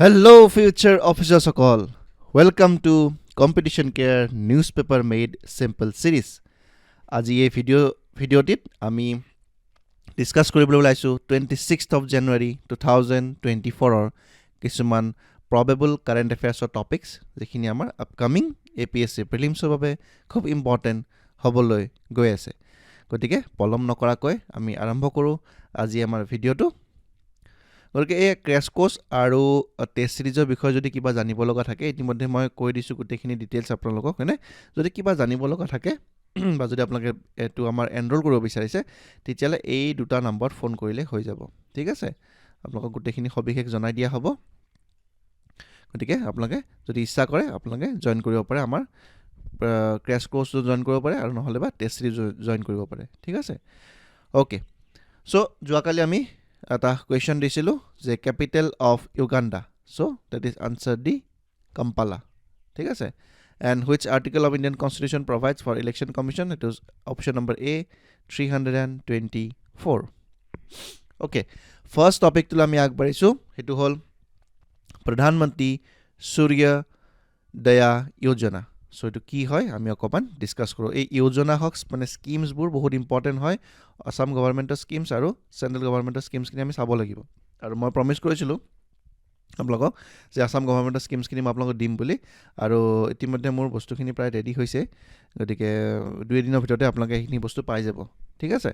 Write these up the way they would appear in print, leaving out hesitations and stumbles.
Hello, future officers all. Welcome to Competition Care Newspaper Made Simple Series. আজি এই ভিডিঅ'টিত আমি discuss কৰিবলৈ ওলাইছোঁ 26th of January 2024 কিছুমান প্ৰবেবল কাৰেণ্ট এফেয়াৰ্ছৰ টপিকছ যিখিনি আমাৰ আপকামিং APSC প্ৰিলিমছৰ বাবে খুব ইম্পৰ্টেণ্ট হ'বলৈ গৈ আছে। গতিকে পলম নকৰাকৈ আমি আৰম্ভ কৰোঁ আজি আমাৰ ভিডিঅ'টো। গতিকে এই ক্ৰেছ কোৰ্চ আৰু টেষ্ট চিৰিজৰ বিষয়ে যদি কিবা জানিব লগা থাকে ইতিমধ্যে মই কৈ দিছোঁ গোটেইখিনি ডিটেইলছ আপোনালোকক, হয়নে? যদি কিবা জানিব লগা থাকে বা যদি আপোনালোকে এইটো আমাৰ এনৰোল কৰিব বিচাৰিছে তেতিয়াহ'লে এই দুটা নম্বৰত ফোন কৰিলে হৈ যাব, ঠিক আছে? আপোনালোকক গোটেইখিনি সবিশেষ জনাই দিয়া হ'ব। গতিকে আপোনালোকে যদি ইচ্ছা কৰে আপোনালোকে জইন কৰিব পাৰে, আমাৰ ক্ৰেছ কোৰ্চটো জইন কৰিব পাৰে আৰু নহ'লে বা টেষ্ট চিৰিজ জইন কৰিব পাৰে, ঠিক আছে? অ'কে, চ' যোৱাকালি আমি এটা কুৱেশ্যন দিছিলোঁ যে capital of Uganda, so' that is answer the Kampala, ঠিক আছে? And which article of Indian constitution provides for election commission, সেইটো option number A 324। Okay, first টপিকটোলৈ আমি আগবাঢ়িছোঁ, সেইটো হ'ল প্ৰধানমন্ত্ৰী সূৰ্য দয়া যোজনা। চ' এইটো কি হয় আমি অকণমান ডিছকাছ কৰোঁ। এই যোজনা হওক মানে স্কিমছবোৰ বহুত ইম্পৰ্টেণ্ট হয়, আসাম গভৰ্ণমেণ্টৰ স্কিমছ আৰু চেণ্ট্ৰেল গভৰ্ণমেণ্টৰ স্কিমছখিনি আমি চাব লাগিব। আৰু মই প্ৰমিছ কৰিছিলোঁ আপোনালোকক যে আসাম গভৰ্ণমেণ্টৰ স্কিমছখিনি মই আপোনালোকক দিম বুলি, আৰু ইতিমধ্যে মোৰ বস্তুখিনি প্ৰায় ৰেডি হৈছে, গতিকে 2 এদিনৰ ভিতৰতে আপোনালোকে সেইখিনি বস্তু পাই যাব, ঠিক আছে?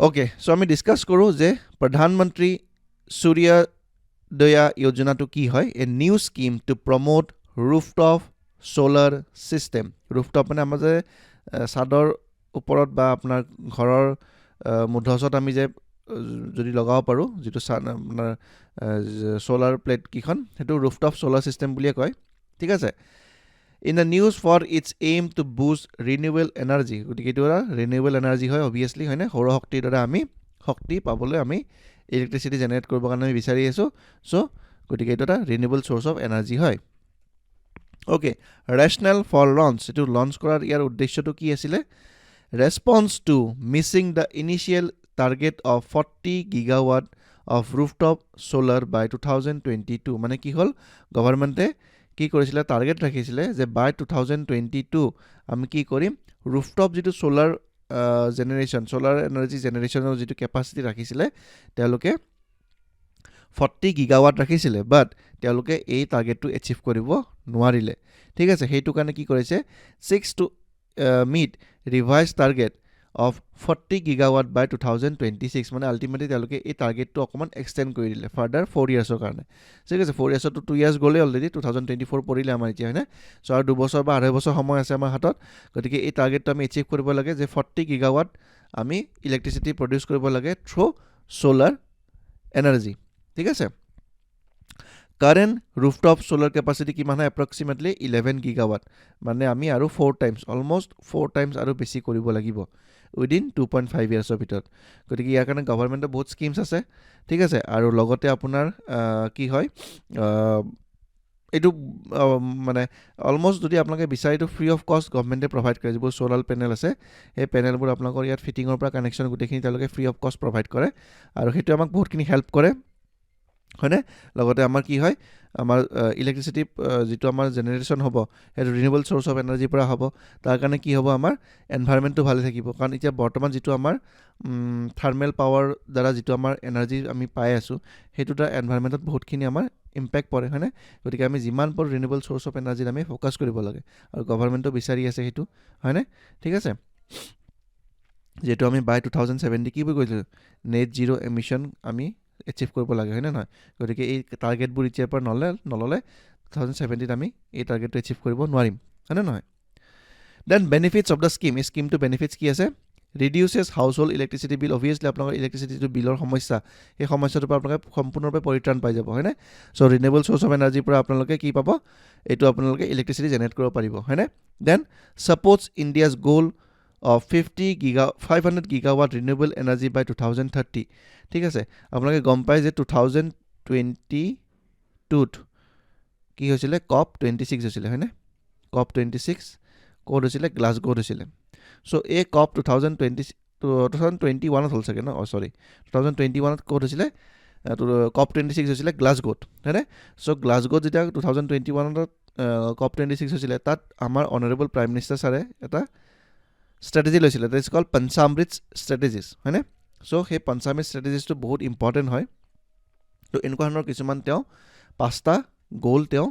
অ'কে, চ' আমি ডিছকাছ কৰোঁ যে প্ৰধানমন্ত্ৰী সূৰ্য দয়া যোজনাটো কি হয়। A new scheme to promote rooftop solar system. Rooftop মানে আমাৰ যে ছাদৰ ওপৰত বা আপোনাৰ ঘৰৰ মূধচত আমি যে যদি লগাব পাৰোঁ যিটো আপোনাৰ ছ'লাৰ প্লেটকেইখন, সেইটো ৰুফটপ ছ'লাৰ ছিষ্টেম বুলিয়ে কয়, ঠিক আছে? In the news for its aim to boost renewable energy. গতিকে এইটো এটা ৰিনিউৱেবল এনাৰ্জি হয় অভিয়াছলি, হয়নে? সৌৰশক্তিৰ দ্বাৰা আমি শক্তি পাবলৈ আমি ইলেক্ট্ৰিচিটি জেনেৰেট কৰিবৰ কাৰণে আমি বিচাৰি আছোঁ। চ' গতিকে এইটো এটা ৰিনিউৱেবল চ'ৰ্চ অফ এনাৰ্জি হয়। অ'কে, ৰেচনেল ফৰ লঞ্চ, এইটো লঞ্চ কৰাৰ ইয়াৰ উদ্দেশ্যটো কি আছিলে? Response to missing the initial target of 40 গিগাৱাট অফ ৰুফটপ ছ'লাৰ বাই 2022। মানে কি হ'ল, গভৰ্ণমেণ্টে কি কৰিছিলে, টাৰ্গেট ৰাখিছিলে যে বাই 2022 আমি কি কৰিম, ৰুফটপ যিটো ছ'লাৰ জেনেৰেশ্যন, ছ'লাৰ এনাৰ্জি জেনেৰেশ্যনৰ যিটো কেপাচিটি ৰাখিছিলে তেওঁলোকে 40 গিগাৱাট ৰাখিছিলে, বাট তেওঁলোকে এই টাৰ্গেটটো এচিভ কৰিব নোৱাৰিলে, ঠিক আছে? সেইটো কাৰণে কি কৰিছে, 6 to meet revise target of 40 গিগাৱাট বাই 2026, মানে আল্টিমেটলি তেওঁলোকে এই টাৰ্গেটটো অকণমান এক্সটেণ্ড কৰি দিলে ফাৰ্ডাৰ 4 ইয়াৰ্ছৰ কাৰণে, ঠিক আছে? 4 ইয়াৰ্ছতো 2 ইয়াৰ্ছ গ'লেই অলৰেডি, 2024 পৰিলে আমাৰ এতিয়া, হয়নে? চ' আৰু 2 বছৰ বা 2.5 বছৰ সময় আছে আমাৰ হাতত। গতিকে এই টাৰ্গেটটো আমি এচিভ কৰিব লাগে যে 40 গিগাৱাট আমি ইলেক্ট্ৰিচিটি প্ৰডিউচ কৰিব লাগে থ্ৰু ছ'লাৰ এনাৰ্জি, ঠিক আছে? কাৰেণ্ট ৰুফটপ ছ'লাৰ কেপাচিটি কিমান হয়? এপ্ৰক্সিমেটলি 11 গিগাৱাট, মানে আমি আৰু 4 টাইমছ, অলমষ্ট 4 টাইমছ আৰু বেছি কৰিব লাগিব উইদিন 2.5 ইয়াৰ্ছৰ ভিতৰত। গতিকে ইয়াৰ কাৰণে গভৰ্ণমেণ্টৰ বহুত স্কিমছ আছে, ঠিক আছে? আৰু লগতে আপোনাৰ কি হয়, এইটো মানে অলমষ্ট যদি আপোনালোকে বিচাৰে এইটো ফ্ৰী অফ কষ্ট গভৰ্ণমেণ্টে প্ৰভাইড কৰে। যিবোৰ ছ'লাৰ পেনেল আছে সেই পেনেলবোৰ আপোনালোকৰ ইয়াত ফিটিঙৰ পৰা কানেকশ্যন গোটেইখিনি তেওঁলোকে ফ্ৰী অফ কষ্ট প্ৰভাইড কৰে, আৰু সেইটোৱে আমাক বহুতখিনি হেল্প কৰে, হয়নে? লগতে আমাৰ কি হয়, আমাৰ ইলেক্ট্ৰিচিটি যিটো আমাৰ জেনেৰেশ্যন হ'ব সেইটো ৰিনিউৱেবল চ'ৰ্চ অফ এনাৰ্জিৰ পৰা হ'ব। তাৰ কাৰণে কি হ'ব, আমাৰ এনভাইৰমেণ্টটো ভালে থাকিব, কাৰণ এতিয়া বৰ্তমান যিটো আমাৰ থাৰ্মেল পাৱাৰ দ্বাৰা যিটো আমাৰ এনাৰ্জি আমি পাই আছোঁ সেইটো দ্বাৰা এনভাইৰমেণ্টত বহুতখিনি আমাৰ ইম্পেক্ট পৰে, হয়নে? গতিকে আমি যিমান পাৰোঁ ৰিনিউৱেবল চ'ৰ্চ অফ এনাৰ্জিত আমি ফ'কাছ কৰিব লাগে, আৰু গভৰ্ণমেণ্টটো বিচাৰি আছে সেইটো, হয়নে? ঠিক আছে? যিহেতু আমি বাই 2070 কি বুলি কৈছিলোঁ, নেট জিৰ' এমিশ্যন আমি এচিভ কৰিব লাগে, হয়নে নহয়? গতিকে এই টাৰ্গেটবোৰ এতিয়াৰ পৰা নল'লে 2070 আমি এই টাৰ্গেটটো এচিভ কৰিব নোৱাৰিম, হয়নে নহয়? Then benefits of the scheme. এই স্কিমটো বেনিফিটছ কি আছে? Reduces household electricity bill. Obviously আপোনালোকৰ ইলেক্ট্ৰিচিটি যিটো বিলৰ সমস্যা, সেই সমস্যাটোৰ পৰা আপোনালোকে সম্পূৰ্ণৰূপে পৰিত্ৰাণ পাই যাব, হয়নে? চ' ৰিনিউৱেবল চ'ৰ্চ অফ এনাৰ্জিৰ পৰা আপোনালোকে কি পাব, এইটো আপোনালোকে ইলেক্ট্ৰিচিটি জেনেৰেট কৰিব পাৰিব, হয়নে? দেন ছাপৰ্টছ ইণ্ডিয়াজ গ'ল অফ 500 গিগাৱাট ৰিনিউৱেবল এনাৰ্জি বাই 2030, ঠিক আছে? আপোনালোকে গম পায় যে 2022ত কি হৈছিলে, COP26 হৈছিলে, হয়নে? COP26 ক'ত হৈছিলে? গ্লাছগ'ত হৈছিলে। চ' এই COP 2021ত হ'ল চাগে ন, 2021ত ক'ত হৈছিলে? COP26 হৈছিলে গ্লাছগোত, হয়নে? চ' গ্লাছগোত যেতিয়া 2021 COP26 হৈছিলে, তাত আমাৰ অনাৰেবল প্ৰাইম মিনিষ্টাৰ ছাৰে এটা ষ্ট্ৰেটেজি লৈছিলে, দ্যাট ইজ কল্ড পঞ্চামৃত ষ্ট্ৰেটেজিছ, হয়নে? চ' সেই পঞ্চামৃত ষ্ট্ৰেটেজিছটো বহুত ইম্পৰ্টেণ্ট হয়। তো এনেকুৱা ধৰণৰ কিছুমান তেওঁ 5টা গ'ল তেওঁ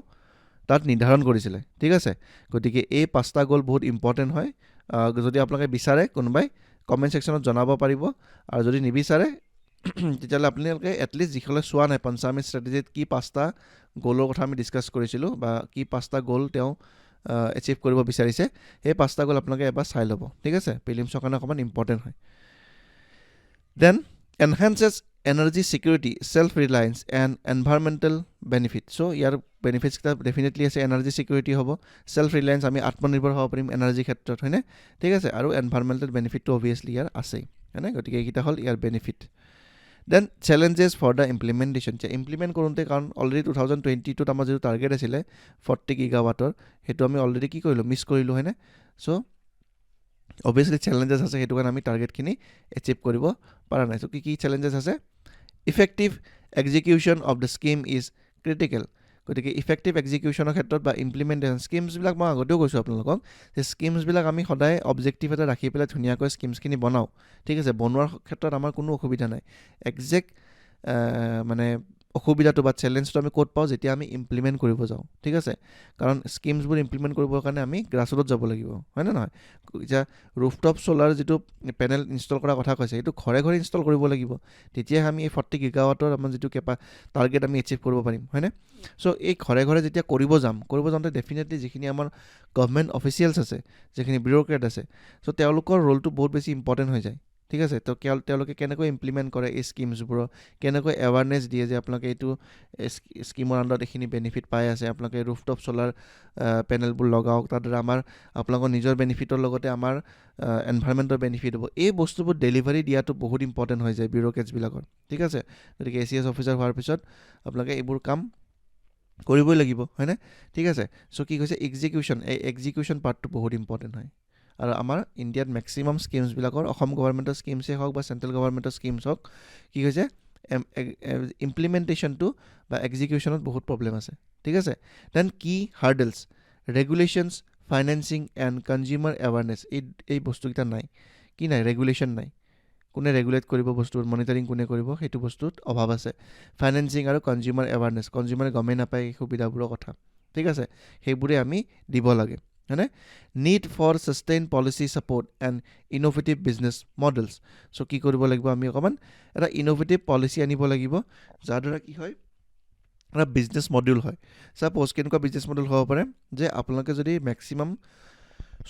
তাত নিৰ্ধাৰণ কৰিছিলে, ঠিক আছে? গতিকে এই 5টা গ'ল বহুত ইম্পৰ্টেণ্ট হয়। যদি আপোনালোকে বিচাৰে কোনোবাই কমেণ্ট ছেকশ্যনত জনাব পাৰিব, আৰু যদি নিবিচাৰে তেতিয়াহ'লে আপোনালোকে এটলিষ্ট যিসকলে চোৱা নাই পঞ্চামৃত ষ্ট্ৰেটেজিত কি 5টা গ'লৰ কথা আমি ডিছকাছ কৰিছিলোঁ, বা কি 5টা গ'ল তেওঁ এচিভ কৰিব বিচাৰিছে, সেই 5টা গ'ল আপোনালোকে এবাৰ চাই ল'ব, ঠিক আছে? প্ৰিলিমছৰ কাৰণে অকণমান ইম্পৰ্টেণ্ট হয়। Then enhances energy security, self reliance and environmental benefit. So' ইয়াৰ বেনিফিটছকেইটা ডেফিনেটলি আছে। এনাৰ্জি ছিকিউৰিটি হ'ব, ছেল্ফ ৰিলায়েঞ্চ, আমি আত্মনিৰ্ভৰ হ'ব পাৰিম এনাৰ্জিৰ ক্ষেত্ৰত, হয়নে? ঠিক আছে, আৰু এনভাইৰমেণ্টেল বেনিফিটটো অভিয়াছলি ইয়াৰ আছেই, হয়নে? গতিকে এইকেইটা হ'ল ইয়াৰ benefit. Then challenges for the implementation, যে ইমপ্লিমেণ্ট কৰোঁতে, কাৰণ অলৰেডি 2022ত আমাৰ যিটো টাৰ্গেট আছিলে 40 গিগাৱাটৰ, সেইটো আমি অলৰেডি কি কৰিলোঁ, মিছ কৰিলোঁ, হয়নে? চ' অভিয়াছলি চেলেঞ্জেছ আছে, সেইটো কাৰণে আমি টাৰ্গেটখিনি এচিভ কৰিব পৰা নাই। চ' কি চেলেঞ্জেছ আছে? Effective execution of the scheme is critical. গতিকে ইফেক্টিভ এক্সিকিউশ্যনৰ ক্ষেত্ৰত বা ইমপ্লিমেণ্টেশ্যন, স্কিমছবিলাক মই আগতেও কৈছোঁ আপোনালোকক যে স্কিমছবিলাক আমি সদায় অবজেক্টিভ এটা ৰাখি পেলাই ধুনীয়াকৈ স্কিমছখিনি বনাওঁ, ঠিক আছে? বনোৱাৰ ক্ষেত্ৰত আমাৰ কোনো অসুবিধা নাই। একজেক্ট মানে অসুবিধাটো বা চেলেঞ্জটো আমি ক'ত পাওঁ, যেতিয়া আমি ইমপ্লিমেণ্ট কৰিব যাওঁ, ঠিক আছে? কাৰণ স্কিমছবোৰ ইমপ্লিমেণ্ট কৰিবৰ কাৰণে আমি গ্ৰাছৰুটত যাব লাগিব, হয়নে নহয়? এতিয়া ৰুফটপ চ'লাৰ যিটো পেনেল ইনষ্টল কৰাৰ কথা কৈছে, সেইটো ঘৰে ঘৰে ইনষ্টল কৰিব লাগিব, তেতিয়াহে আমি এই 40 গিগাৱাটৰ আমাৰ যিটো টাৰ্গেট আমি এচিভ কৰিব পাৰিম, হয়নে? চ' এই ঘৰে ঘৰে যেতিয়া কৰিব যাওঁতে ডেফিনেটলি যিখিনি আমাৰ গভমেণ্ট অফিচিয়েলছ আছে, যিখিনি বিউৰ'ক্ৰেট আছে, চ' তেওঁলোকৰ ৰোলটো বহুত বেছি ইম্পৰ্টেণ্ট হৈ যায়, ঠিক আছে? তো তেওঁলোকে কেনেকৈ ইমপ্লিমেণ্ট কৰে এই স্কিমছবোৰৰ, কেনেকৈ এৱাৰনেছ দিয়ে যে আপোনালোকে এইটো স্কিমৰ আণ্ডাৰত এইখিনি বেনিফিট পাই আছে, আপোনালোকে ৰুফটপ চ'লাৰ পেনেলবোৰ লগাওক, তাৰ দ্বাৰা আপোনালোকৰ নিজৰ বেনিফিটৰ লগতে আমাৰ এনভাইৰমেণ্টৰ বেনিফিট হ'ব। এই বস্তুবোৰ ডেলিভাৰী দিয়াটো বহুত ইম্পৰ্টেণ্ট হৈ যায় বিউৰ'ক্ৰেটছবিলাকৰ, ঠিক আছে? গতিকে ACS অফিচাৰ হোৱাৰ পিছত আপোনালোকে এইবোৰ কাম কৰিবই লাগিব, হয়নে? ঠিক আছে, চ' কি কৈছে এক্সিকিউশ্যন, এই এক্সিকিউশ্যন পাৰ্টটো বহুত ইম্পৰ্টেণ্ট হয়। আৰু আমাৰ ইণ্ডিয়াত মেক্সিমাম স্কিমছবিলাকৰ, অসম গভৰ্ণমেণ্টৰ স্কিমছেই হওক বা চেণ্ট্ৰেল গভৰ্ণমেণ্টৰ স্কিমছ হওক, কি হৈছে ইমপ্লিমেণ্টেশ্যনটো বা এক্সিকিউশ্যনত বহুত প্ৰব্লেম আছে, ঠিক আছে? দেন কি hurdles, regulations, financing and consumer awareness, এই বস্তুকেইটা নাই। কি নাই? ৰেগুলেশ্যন নাই। কোনে ৰেগুলেট কৰিব বস্তুৰ, মনিটৰিং কোনে কৰিব, সেইটো বস্তুত অভাৱ আছে। ফাইনেন্সিং আৰু কনজিউমাৰ এৱাৰনেছ, কনজিউমাৰে গমেই নাপায় এই সুবিধাবোৰৰ কথা, ঠিক আছে? সেইবোৰে আমি দিব লাগে, হয়নে? Need for sustain policy support and innovative business models. So' কি কৰিব লাগিব, আমি অকণমান এটা ইন'ভেটিভ পলিচি আনিব লাগিব, যাৰ দ্বাৰা কি হয়, এটা বিজনেছ মডিউল হয়। ছাপ'জ কেনেকুৱা বিজনেছ মডেল হ'ব পাৰে, যে আপোনালোকে যদি মেক্সিমাম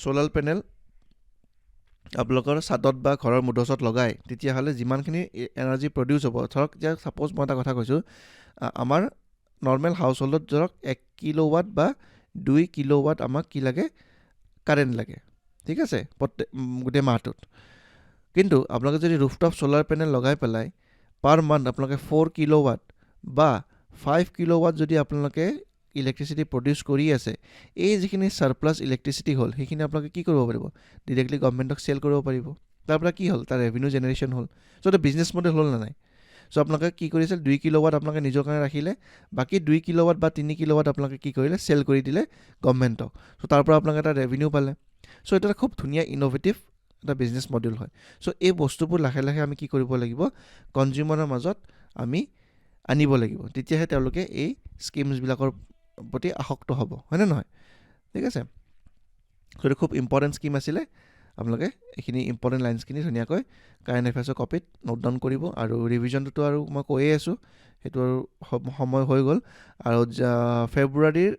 চ'লাৰ পেনেল আপোনালোকৰ ছাদত বা ঘৰৰ মুধচত লগায়, তেতিয়াহ'লে যিমানখিনি এনাৰ্জি প্ৰডিউচ হ'ব, ধৰক এতিয়া ছাপ'জ মই এটা কথা কৈছোঁ, আমাৰ নৰ্মেল হাউচ হোল্ডত ধৰক 1 কিলোৱাট বা 2 কিলোৱাট আমাক কি লাগে, কাৰেণ্ট লাগে, ঠিক আছে? গোটেই মাহটোত। কিন্তু আপোনালোকে যদি ৰুফটপ চ'লাৰ পেনেল লগাই পেলাই পাৰ মান্থ আপোনালোকে 4 কিলোৱাট বা 5 কিলোৱাট যদি আপোনালোকে ইলেক্ট্ৰিচিটি প্ৰডিউচ কৰি আছে, এই যিখিনি ছাৰপ্লাছ ইলেক্ট্ৰিচিটি হ'ল, সেইখিনি আপোনালোকে কি কৰিব পাৰিব, ডিৰেক্টলি গভমেণ্টক চেল কৰিব পাৰিব। তাৰ পৰা কি হ'ল, তাৰ ৰেভিনিউ জেনেৰেশ্যন হ'ল। চ' এটা বিজনেছ মডেল হ'ল নে নাই? চ' আপোনালোকে কি কৰিছে, 2 কিলোৱাট আপোনালোকে নিজৰ কাৰণে ৰাখিলে, বাকী 2 কিলোৱাট বা 3 কিলোৱাট আপোনালোকে কি কৰিলে, চেল কৰি দিলে গভমেণ্টক। চ' তাৰ পৰা আপোনালোকে এটা ৰেভিনিউ পালে। চ' এইটো এটা খুব ধুনীয়া ইন'ভেটিভ এটা বিজনেছ মডেল হয়। চ' এই বস্তুবোৰ লাহে লাহে আমি কি কৰিব লাগিব, কনজিউমাৰৰ মাজত আমি আনিব লাগিব, তেতিয়াহে তেওঁলোকে এই স্কিমছবিলাকৰ প্ৰতি আসক্ত হ'ব, হয়নে নহয়? ঠিক আছে, সেইটো খুব ইম্পৰ্টেণ্ট স্কিম আছিলে। আপোনালোকে এইখিনি ইম্পৰ্টেণ্ট লাইনছখিনি ধুনীয়াকৈ কাৰেণ্ট এফেয়াৰ্ছৰ কপিত নোট ডাউন কৰিব। আৰু ৰিভিজনটোতো আৰু মই কৈয়ে আছোঁ, সেইটো আৰু সময় হৈ গ'ল। আৰু ফেব্ৰুৱাৰীৰ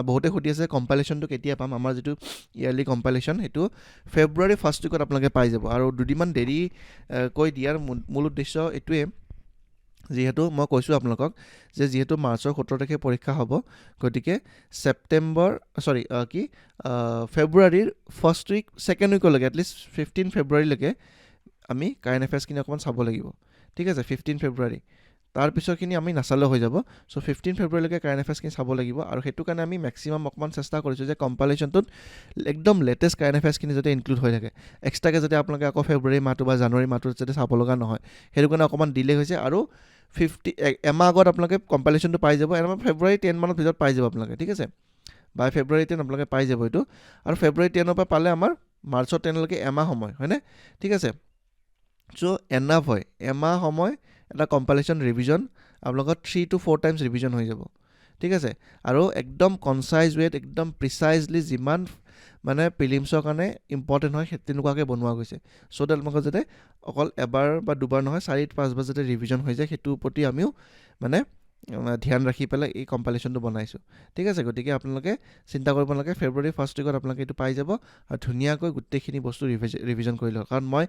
বহুতে সুধি আছে কম্পাইলেশ্যনটো কেতিয়া পাম। আমাৰ যিটো ইয়াৰলি কম্পাইলেশ্যন, সেইটো ফেব্ৰুৱাৰী ফাৰ্ষ্ট উইকত আপোনালোকে পাই যাব। আৰু দুদিনমান দেৰি কৈ দিয়াৰ মূল উদ্দেশ্য এইটোৱে, যিহেতু মই কৈছোঁ আপোনালোকক যে যিহেতু মাৰ্চৰ 17 তাৰিখে পৰীক্ষা হ'ব, গতিকে ফেব্ৰুৱাৰীৰ ফাৰ্ষ্ট উইক, ছেকেণ্ড উইকলৈকে, এটলিষ্ট 15 ফেব্ৰুৱাৰীলৈকে আমি কাৰেণ্ট এফেয়াৰ্ছখিনি অকণমান চাব লাগিব, ঠিক আছে? 15 ফেব্ৰুৱাৰী, তাৰপিছৰখিনি আমি নাচালেও হৈ যাব। চ' 15 ফেব্ৰুৱাৰীলৈকে কাৰেণ্ট এফেয়াৰ্ছখিনি চাব লাগিব। আৰু সেইটো কাৰণে আমি মেক্সিমাম অকণমান চেষ্টা কৰিছোঁ যে কম্পাইলেশ্যনটোত একদম লেটেষ্ট কাৰেণ্ট এফেয়াৰ্ছখিনি যাতে ইনক্লুড হৈ থাকে, এক্সট্ৰাকৈ যাতে আপোনালোকে আকৌ ফেব্ৰুৱাৰী মাহটো বা জানুৱাৰী মাহটোত যাতে চাব লগা নহয়, সেইটো কাৰণে অকণমান ডিলে হৈছে। আৰু এমাহ আগত আপোনালোকে কম্পাইলেশ্যনটো পাই যাব এমাহ ফেব্ৰুৱাৰী 10 মানৰ ভিতৰত পাই যাব আপোনালোকে ঠিক আছে বাই ফেব্ৰুৱাৰী 10 আপোনালোকে পাই যাব এইটো আৰু ফেব্ৰুৱাৰী 10 পৰা পালে আমাৰ মাৰ্চৰ 10 লৈকে এমাহ সময় হয়নে ঠিক আছে চ' এনাফ হয় এমাহ সময় এটা কম্পাইলেশ্যন ৰিভিজন আপোনালোকৰ 3 to 4 টাইমছ ৰিভিজন হৈ যাব ঠিক আছে আৰু একদম কনচাইজ ৱেত একদম প্ৰিচাইজলি যিমান মানে প্ৰিলিমছৰ কাৰণে ইম্পৰ্টেণ্ট হয় তেনেকুৱাকৈ বনোৱা গৈছে চ' ডেট আপোনালোকৰ যাতে অকল এবাৰ বা দুবাৰ নহয় 4-5 বাৰ যাতে ৰিভিজন হৈ যায় সেইটোৰ প্ৰতি আমিও মানে ধ্যান ৰাখি পেলাই এই কম্পাইলেশ্যনটো বনাইছোঁ ঠিক আছে গতিকে আপোনালোকে চিন্তা কৰিব নালাগে ফেব্ৰুৱাৰী 1st উইকত আপোনালোকে এইটো পাই যাব আৰু ধুনীয়াকৈ গোটেইখিনি বস্তু ৰিভিজন কৰি লওক কাৰণ মই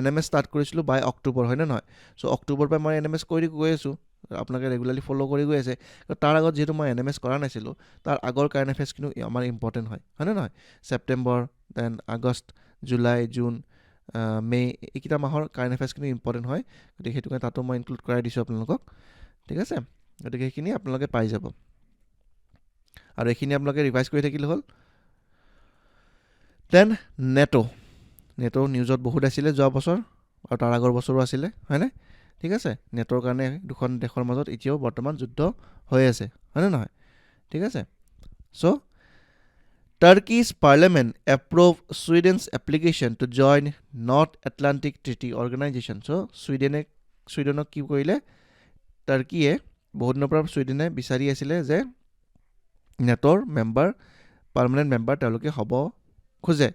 NMS ষ্টাৰ্ট কৰিছিলোঁ বাই অক্টোবৰ হয়নে নহয় চ' অক্টোবৰ পৰা মই NMS কৰি গৈ আছোঁ আপোনালোকে ৰেগুলাৰলি ফ'ল' কৰি গৈ আছে তাৰ আগত যিহেতু মই NMS কৰা নাছিলোঁ তাৰ আগৰ কাৰেণ্ট এফেয়াৰ্ছখিনি আমাৰ ইম্পৰ্টেণ্ট হয়নে নহয় September then August July June May এইকেইটা মাহৰ কাৰেণ্ট এফেয়াৰ্ছখিনি ইম্পৰ্টেণ্ট হয় গতিকে সেইটো কাৰণে তাতো মই ইনক্লুড কৰাই দিছোঁ আপোনালোকক ঠিক আছে গতিকে সেইখিনি আপোনালোকে পাই যাব আৰু এইখিনি আপোনালোকে ৰিভাইজ কৰি থাকিলে হ'ল দেন নেটো নিউজত বহুত আছিলে যোৱা বছৰ আৰু তাৰ আগৰ বছৰো আছিলে হয়নে ঠিক আছে নেটৰ কাৰণে দুখন দেশৰ মাজত এতিয়াও বৰ্তমান যুদ্ধ হৈ আছে হয়নে নহয় ঠিক আছে so' Turkey's parliament approve Sweden's application to join North Atlantic treaty organisation so' ছুইডেনক কি কৰিলে টাৰ্কিয়ে বহুত দিনৰ পৰা ছুইডেনে বিচাৰি আছিলে যে নেটৰ পাৰ্মানেণ্ট মেম্বাৰ তেওঁলোকে হ'ব খোজে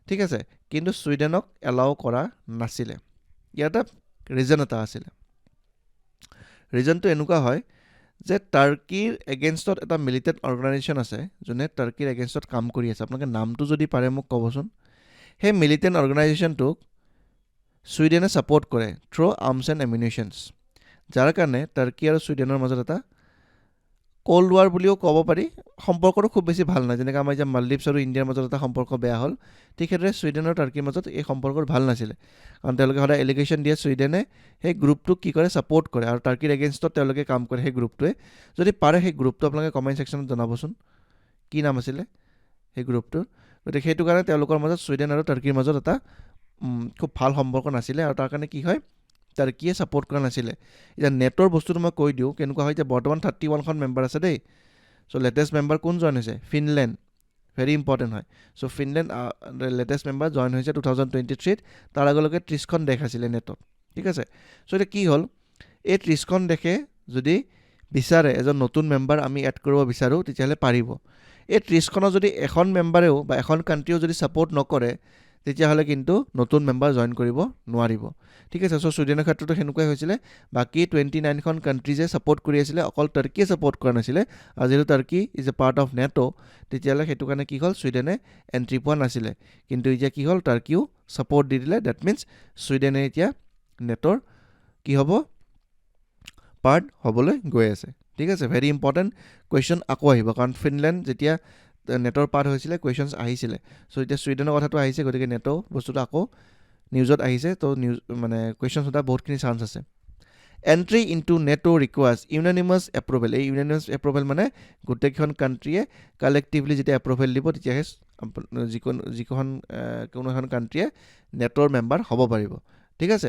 ঠিক আছে কিন্তু ছুইডেনক এলাউ কৰা নাছিলে ইয়াৰ এটা ৰিজন এটা আছিলে ৰিজনটো এনেকুৱা হয় যে টাৰ্কিৰ এগেইনষ্টত এটা মিলিটেণ্ট অৰ্গেনাইজেশ্যন আছে যোনে টাৰ্কিৰ এগেইনষ্টত কাম কৰি আছে আপোনালোকে নামটো যদি পাৰে মোক ক'বচোন সেই মিলিটেণ্ট অৰ্গেনাইজেশ্যনটোক ছুইডেনে ছাপৰ্ট কৰে থ্ৰু আৰ্মছ এণ্ড এমিউনিশ্যনছ যাৰ কাৰণে টাৰ্কি আৰু ছুইডেনৰ মাজত এটা ক'ল্ড ৱাৰ বুলিও ক'ব পাৰি সম্পৰ্কটো খুব বেছি ভাল নাই যেনেকৈ আমাৰ এতিয়া মালদ্বীপছ আৰু ইণ্ডিয়াৰ মাজত এটা সম্পৰ্ক বেয়া হ'ল ঠিক সেইদৰে ছুইডেন আৰু টাৰ্কিৰ মাজত এই সম্পৰ্কটো ভাল নাছিলে কাৰণ তেওঁলোকে সদায় এলিগেশ্যন দিয়ে ছুইডেনে সেই গ্ৰুপটোক কি কৰে ছাপৰ্ট কৰে আৰু টাৰ্কিৰ এগেইনষ্টত তেওঁলোকে কাম কৰে সেই গ্ৰুপটোৱে যদি পাৰে সেই গ্ৰুপটো আপোনালোকে কমেণ্ট ছেকশ্যনত জনাবচোন কি নাম আছিলে সেই গ্ৰুপটোৰ গতিকে সেইটো কাৰণে তেওঁলোকৰ মাজত ছুইডেন আৰু টাৰ্কিৰ মাজত এটা খুব ভাল সম্পৰ্ক নাছিলে আৰু তাৰ কাৰণে কি হয় টাৰ্কিয়ে ছাপৰ্ট কৰা নাছিলে এতিয়া নেটৰ বস্তুটো মই কৈ দিওঁ কেনেকুৱা হয় যে বৰ্তমান 31খন মেম্বাৰ আছে দেই চ' লেটেষ্ট মেম্বাৰ কোন জইন হৈছে ফিনলেণ্ড ভেৰি ইম্পৰ্টেণ্ট হয় চ' ফিনলেণ্ড লেটেষ্ট মেম্বাৰ জইন হৈছে 2023 তাৰ আগলৈকে 30খন দেশ আছিলে নেটত ঠিক আছে চ' এতিয়া কি হ'ল এই 30খন দেশে যদি বিচাৰে এজন নতুন মেম্বাৰ আমি এড কৰিব বিচাৰোঁ তেতিয়াহ'লে পাৰিব এই 30খনৰ যদি এখন মেম্বাৰেও বা এখন কাণ্ট্ৰিও যদি ছাপৰ্ট নকৰে তেতিয়াহ'লে কিন্তু নতুন মেম্বাৰ জইন কৰিব নোৱাৰিব ঠিক আছে চ' ছুইডেনৰ ক্ষেত্ৰতো সেনেকুৱাই হৈছিলে বাকী 29খন কাণ্ট্ৰিজে ছাপৰ্ট কৰি আছিলে অকল টাৰ্কিয়ে ছাপৰ্ট কৰা নাছিলে আৰু যিহেতু Turkey is a part of নেটো তেতিয়াহ'লে সেইটো কাৰণে কি হ'ল ছুইডেনে এণ্ট্ৰি পোৱা নাছিলে কিন্তু এতিয়া কি হ'ল টাৰ্কিও ছাপৰ্ট দি দিলে ডেট মিনছ ছুইডেনে এতিয়া নেটৰ কি হ'ব পাৰ্ট হ'বলৈ গৈ আছে ঠিক আছে ভেৰি ইম্পৰ্টেণ্ট কুৱেশ্যন আকৌ আহিব কাৰণ ফিনলেণ্ড যেতিয়া নেটৰ পাৰ্ট হৈছিলে কুৱেশ্যনছ আহিছিলে চ' এতিয়া ছুইডেনৰ কথাটো আহিছে গতিকে নেটৰ বস্তুটো আকৌ নিউজত আহিছে তো নিউজ মানে কুৱেশ্যন সোধা বহুতখিনি চান্স আছে এণ্ট্ৰি ইনটু নেটো ৰিকুৱাৰ্ছ ইউনানিমাছ এপ্ৰুভেল এই ইউনানিমাছ এপ্ৰুভেল মানে গোটেইকেইখন কাণ্ট্ৰিয়ে কালেক্টিভলি যেতিয়া এপ্ৰুভেল দিব তেতিয়াহে কোনো এখন কাণ্ট্ৰিয়ে নেটৰ মেম্বাৰ হ'ব পাৰিব ঠিক আছে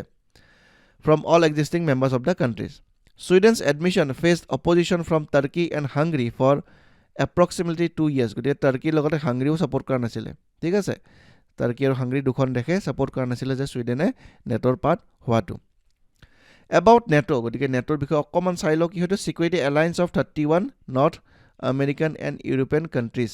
from all existing members of the countries Sweden's admission faced opposition from Turkey and Hungary for approximately 2 years গতিকে টাৰ্কিৰ লগতে হাংগৰীও ছাপৰ্ট কৰা নাছিলে ঠিক আছে টাৰ্কি আৰু হাংগৰী দুখন দেশে ছাপৰ্ট কৰা নাছিলে যে ছুইডেনে নেটৰ পাৰ্ট হোৱাটো এবাউট নেটো গতিকে নেটৰ বিষয়ে অকণমান চাই লওঁ কি হয়তো security alliance of 31 North American and European countries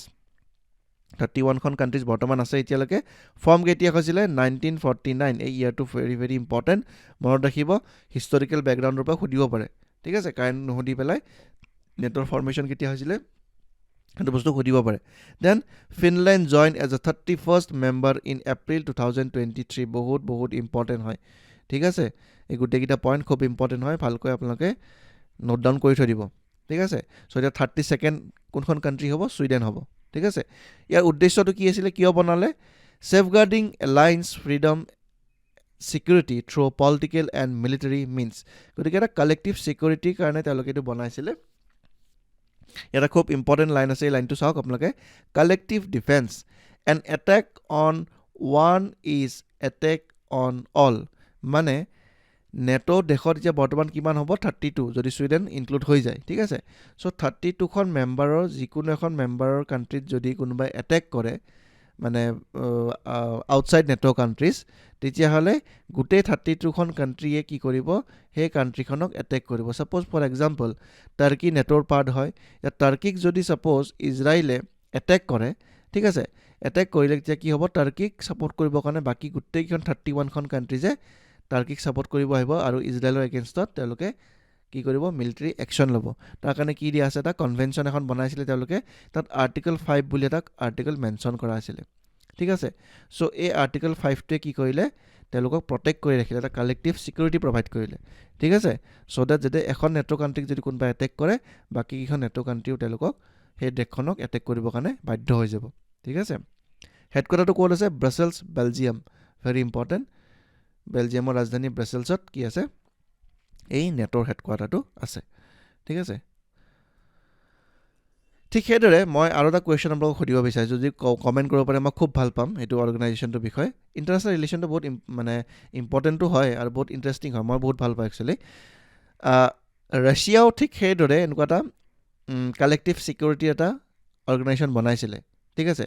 31খন কাণ্ট্ৰিজ বৰ্তমান আছে এতিয়ালৈকে ফৰ্ম কেতিয়া হৈছিলে 1949 এই ইয়াৰটো ভেৰি ভেৰি ইম্পৰ্টেণ্ট মনত ৰাখিব হিষ্টৰিকেল বেকগ্ৰাউণ্ডৰ পৰা সুধিব পাৰে ঠিক আছে কাৰেণ্ট নুসুধি পেলাই নেটৰ ফৰ্মেশ্যন কেতিয়া হৈছিলে সেইটো বস্তু সুধিব পাৰে then Finland join as a 31st member in April 2023 বহুত ইম্পৰ্টেণ্ট হয় ঠিক আছে এই গোটেইকেইটা পইণ্ট খুব ইম্পৰ্টেণ্ট হয় ভালকৈ আপোনালোকে নোট ডাউন কৰি থৈ দিব ঠিক আছে চ' এতিয়া 32nd কোনখন কাণ্ট্ৰি হ'ব ছুইডেন হ'ব ঠিক আছে ইয়াৰ উদ্দেশ্যটো কি আছিলে কিয় বনালে safeguarding alliance freedom security through political and military means গতিকে এটা কালেক্টিভ ছিকিউৰিটিৰ কাৰণে তেওঁলোকে এইটো বনাইছিলে এটা খুব ইম্পৰ্টেণ্ট লাইন আছে এই লাইনটো চাওক আপোনালোকে collective defence and attack on one is attack on all মানে নেটো দেশত এতিয়া বৰ্তমান কিমান হ'ব 32 যদি ছুইডেন ইনক্লুড হৈ যায় ঠিক আছে সো 32খন মেম্বাৰৰ যিকোনো এখন মেম্বাৰৰ কাণ্ট্ৰিত যদি কোনোবাই এটেক কৰে মানে আউটসাইড নেটো কাণ্ট্ৰিজ তেতিয়াহ'লে গোটেই 32খন কাণ্ট্ৰিয়ে কি কৰিব সেই কাণ্ট্ৰিখনক এটেক কৰিব সাপোজ ফৰ এক্সাম্পল টাৰ্কি নেটোৰ পাৰ্ট হয় या টাৰ্কিক যদি সাপোজ ইজৰাইলে এটেক কৰে ঠিক আছে এটেক কৰিলে তেতিয়া কি হ'ব টাৰ্কিক সাপোৰ্ট কৰিবৰ কাৰণে বাকি গোটেইখন 31খন কাণ্ট্ৰিজে টাৰ্কিক সাপোৰ্ট কৰিব আহিব আৰু ইজৰাইলৰ এগেইনষ্টত তেওঁলোকে কি কৰিব মিলিটাৰী একচন ল'ব তাৰ কাৰণে কি দিয়া আছে এটা কনভেনচন এখন বনাইছিলে তেওঁলোকে তাত আৰ্টিকল 5 বুলি এটা আৰ্টিকল মেনচন কৰা আছিল ঠিক আছে সো এই আৰ্টিকল 5 টোৱে কি কৰিলে তেওঁলোকক প্ৰটেক্ট কৰি ৰাখিলে এটা কালেক্টিভ সিকিউৰিটি প্ৰভাইড কৰিলে ঠিক আছে সো দ্যাট যদি এখন নেটো কাণ্ট্ৰিক যদি কোনোবা এটেক কৰে বাকি কিখন নেটো কাণ্ট্ৰিও তেওঁলোকক সেই দেশখনক এটেক কৰিবৰ কাৰণে বাধ্য হৈ যাব ঠিক আছে হেডকোৱাৰ্টাৰটো ক'ত আছে ব্ৰাছেলছ বেলজিয়াম ভেৰি ইম্পৰ্টেণ্ট বেলজিয়ামৰ ৰাজধানী ব্ৰাছেলছত কি আছে এই নেটৰ হেডকোৱাৰ্টাৰটো আছে ঠিক আছে ঠিক সেইদৰে মই আৰু এটা কুৱেশ্যন আপোনালোকক সুধিব বিচাৰিছোঁ যদি কমেণ্ট কৰিব পাৰে মই খুব ভাল পাম এইটো অৰ্গেনাইজেশ্যনটোৰ বিষয়ে ইণ্টাৰনেশ্যনেল ৰিলেশ্যনটো বহুত মানে ইম্পৰ্টেণ্টটো হয় আৰু বহুত ইণ্টাৰেষ্টিং হয় মই বহুত ভাল পাওঁ একচুৱেলি ৰাছিয়াও ঠিক সেইদৰে এনেকুৱা এটা কালেক্টিভ ছিকিউৰিটি এটা অৰ্গেনাইজেশ্যন বনাইছিলে ঠিক আছে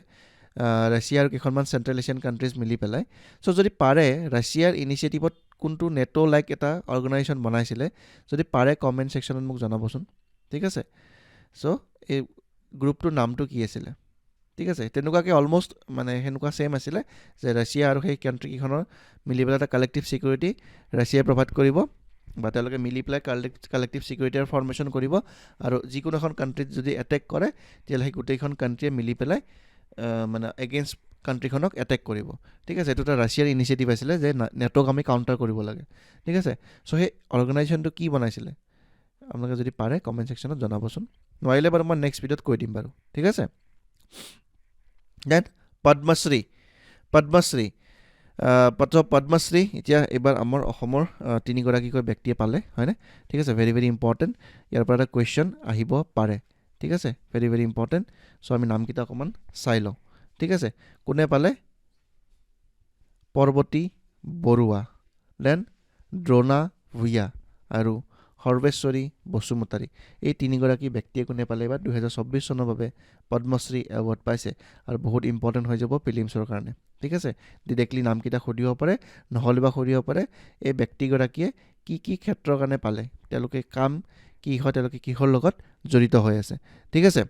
ৰাছিয়াৰ কেইখনমান চেণ্ট্ৰেল এছিয়ান কাণ্ট্ৰিজ মিলি পেলাই সো যদি পাৰে ৰাছিয়াৰ ইনিচিয়েটিভত কোনটো নেটো লাইক এটা অৰ্গেনাইজেশ্যন বনাইছিলে যদি পাৰে কমেণ্ট ছেকশ্যনত মোক জনাবচোন ঠিক আছে সো এই গ্ৰুপটোৰ নামটো কি আছিলে ঠিক আছে তেনেকুৱাকৈ অলমষ্ট মানে সেনেকুৱা ছেম আছিলে যে ৰাছিয়া আৰু সেই কাণ্ট্ৰিকেইখনৰ মিলি পেলাই এটা কালেক্টিভ ছিকিউৰিটি ৰাছিয়াই প্ৰভাইড কৰিব বা তেওঁলোকে মিলি পেলাই কালেক্টিভ ছিকিউৰিটিৰ ফৰ্মেশ্যন কৰিব আৰু যিকোনো এখন কাণ্ট্ৰিত যদি এটেক কৰে তেতিয়াহ'লে সেই গোটেইখন কাণ্ট্ৰিয়ে মিলি পেলাই মানে এগেইনষ্ট কাণ্ট্ৰিখনক এটেক কৰিব ঠিক আছে এইটো এটা ৰাছিয়াৰ ইনিচিয়েটিভ আছিলে যে নেটক আমি কাউণ্টাৰ কৰিব লাগে ঠিক আছে সো সেই অৰ্গেনাইজেশ্যনটো কি বনাইছিলে আপোনালোকে যদি পাৰে কমেণ্ট ছেকশ্যনত জনাবচোন নোৱাৰিলে বাৰু মই নেক্সট ভিডিঅ'ত কৈ দিম বাৰু ঠিক আছে দেন পদ্মশ্ৰী এতিয়া এইবাৰ আমাৰ অসমৰ 3গৰাকীকৈ ব্যক্তিয়ে পালে হয়নে ঠিক আছে ভেৰি ভেৰি ইম্পৰ্টেণ্ট ইয়াৰ পৰা এটা কুৱেশ্যন আহিব পাৰে ঠিক আছে ভেৰি ভেৰি ইম্পৰ্টেণ্ট সো আমি নামকেইটা অকণমান চাই লওঁ ঠিক আছে কোনে পালে পৰ্বতী বৰুৱা দেন দ্ৰোণা ভূঞা আৰু সৰ্বেশ্বৰী বসুমতাৰী এই 3গৰাকী ব্যক্তিয়ে কোনে পালে এবাৰ 2024 চনৰ বাবে পদ্মশ্ৰী এৱাৰ্ড পাইছে আৰু বহুত ইম্পৰ্টেণ্ট হৈ যাব প্ৰিলিমছৰ কাৰণে ঠিক আছে ডিৰেক্টলি নামকেইটা সুধিব পাৰে নহ'লে বা সুধিব পাৰে এই ব্যক্তিগৰাকীয়ে কি ক্ষেত্ৰৰ কাৰণে পালে তেওঁলোকে কাম কি হয় তেওঁলোকে কিহৰ লগত জড়িত হৈ আছে ঠিক আছে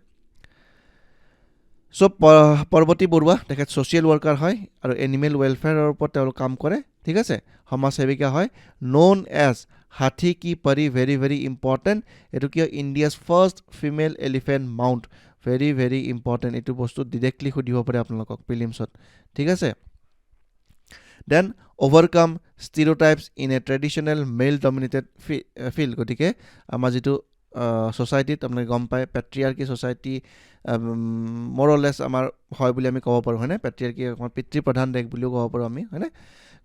সো পৰ্বতী বৰুৱা তেখেত ছ'চিয়েল ৱৰ্কাৰ হয় আৰু এনিমেল ৱেলফেয়াৰৰ ওপৰত তেওঁলোক কাম কৰে ঠিক আছে সমাজ সেৱিকা হয় ন'ন এজ হাতী কি পৰি ভেৰি ভেৰি ইম্পৰ্টেণ্ট এইটো কিয় India's first female elephant mahout very very important এইটো বস্তু ডিৰেক্টলি সুধিব পাৰে আপোনালোকক প্ৰিলিমছত ঠিক আছে then overcome stereotypes in a traditional male dominated field গতিকে আমাৰ যিটো ছ'চাইটিত আপোনালোকে গম পায় পেট্ৰিয়াৰ্কি ছ'চাইটি মৰলেছ আমাৰ হয় বুলি আমি ক'ব পাৰোঁ হয়নে পেট্ৰিয়াৰ্কি আমাৰ পিতৃপ্ৰধান দেশ বুলিও ক'ব পাৰোঁ আমি হয়নে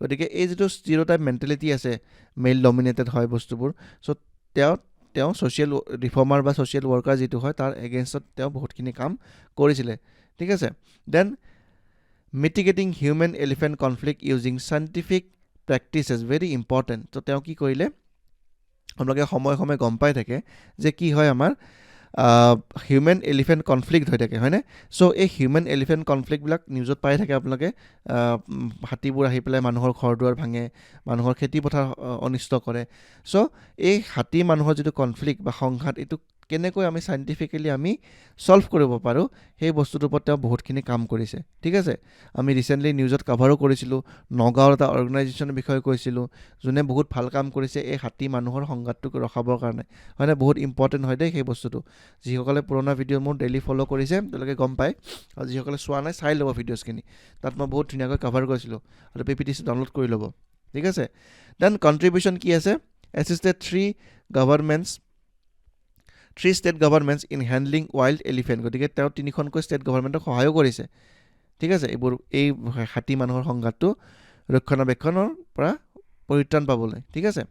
গতিকে এই যিটো ষ্টিৰিঅ'টাইপ মেণ্টেলিটি আছে মেল ডমিনেটেড হয় বস্তুবোৰ চ' তেওঁ ছ'চিয়েল ৰিফৰ্মাৰ বা ছ'চিয়েল ৱৰ্কাৰ যিটো হয় তাৰ এগেইনষ্টত তেওঁ বহুতখিনি কাম কৰিছিলে ঠিক আছে then mitigating human elephant conflict using scientific practices very important ত' তেওঁ কি কৰিলে আপোনালোকে সময়ে সময়ে গম পাই থাকে যে কি হয় আমাৰ হিউমেন এলিফেণ্ট কনফ্লিক্ট হৈ থাকে হয়নে চ' এই হিউমেন এলিফেণ্ট কনফ্লিক্টবিলাক নিউজত পাই থাকে আপোনালোকে হাতীবোৰ আহি পেলাই মানুহৰ ঘৰ দুৱাৰ ভাঙে মানুহৰ খেতি পথাৰ অনিষ্ট কৰে চ' এই হাতী মানুহৰ যিটো কনফ্লিক্ট বা সংঘাত এইটো কেনেকৈ আমি চাইণ্টিফিকেলি আমি ছল্ভ কৰিব পাৰোঁ সেই বস্তুটোৰ ওপৰত তেওঁ বহুতখিনি কাম কৰিছে ঠিক আছে আমি ৰিচেণ্টলি নিউজত কাভাৰো কৰিছিলোঁ নগাঁৱৰ এটা অৰ্গেনাইজেশ্যনৰ বিষয়ে কৈছিলোঁ যোনে বহুত ভাল কাম কৰিছে এই হাতী মানুহৰ সংঘাতটোক ৰখাবৰ কাৰণে হয়নে বহুত ইম্পৰ্টেণ্ট হয় দেই সেই বস্তুটো যিসকলে পুৰণা ভিডিঅ' মোৰ ডেইলি ফ'ল' কৰিছে তেওঁলোকে গম পায় আৰু যিসকলে চোৱা নাই চাই ল'ব ভিডিঅ'ছখিনি তাত মই বহুত ধুনীয়াকৈ কাভাৰ কৰিছিলোঁ আৰু PPTC ডাউনলোড কৰি ল'ব ঠিক আছে দেন কণ্ট্ৰিবিউশ্যন কি আছে assisted 3 state গভৰ্ণমেণ্টছ in handling wild elephant গতিকে তেওঁ 3খনকৈ ষ্টেট গভৰ্ণমেণ্টক সহায়ো কৰিছে ঠিক আছে এই হাতী মানুহৰ সংঘাতটো ৰক্ষণাবেক্ষণৰ পৰা পৰিত্ৰাণ পাবলৈ ঠিক আছে